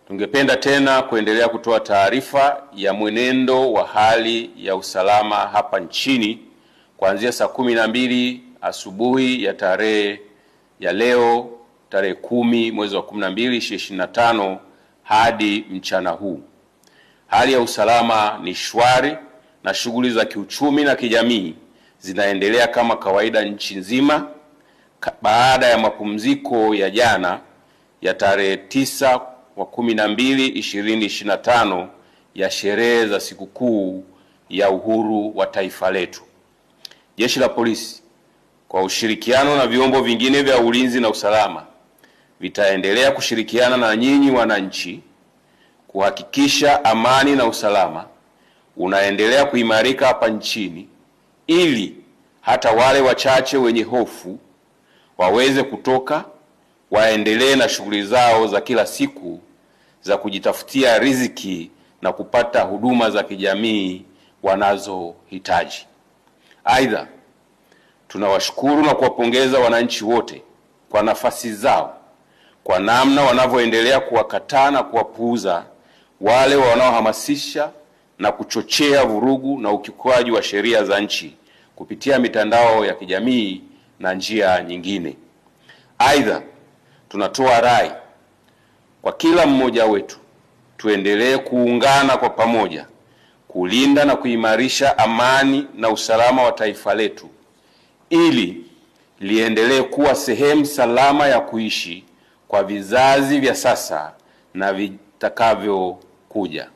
Tungependa tena kuendelea kutoa taarifa ya mwenendo wa hali ya usalama hapa nchini kuanzia saa 12 asubuhi ya tarehe ya leo tarehe 10 mwezi wa 12 2025 hadi mchana huu. Hali ya usalama ni shwari na shughuli za kiuchumi na kijamii zinaendelea kama kawaida nchi nzima baada ya mapumziko ya jana ya tarehe 9 wa 12 2025 ya sherehe za sikukuu ya uhuru wa taifa letu. Jeshi la Polisi kwa ushirikiano na vyombo vingine vya ulinzi na usalama vitaendelea kushirikiana na nyinyi wananchi kuhakikisha amani na usalama unaendelea kuimarika hapa nchini, ili hata wale wachache wenye hofu waweze kutoka waendelee na shughuli zao za kila siku za kujitafutia riziki na kupata huduma za kijamii wanazohitaji. Aidha, tunawashukuru na kuwapongeza wananchi wote kwa nafasi zao, kwa namna wanavyoendelea kuwakataa na kuwapuuza wale wanaohamasisha na kuchochea vurugu na ukiukwaji wa sheria za nchi kupitia mitandao ya kijamii na njia nyingine. Aidha, tunatoa rai kwa kila mmoja wetu tuendelee kuungana kwa pamoja kulinda na kuimarisha amani na usalama wa taifa letu ili liendelee kuwa sehemu salama ya kuishi kwa vizazi vya sasa na vitakavyokuja.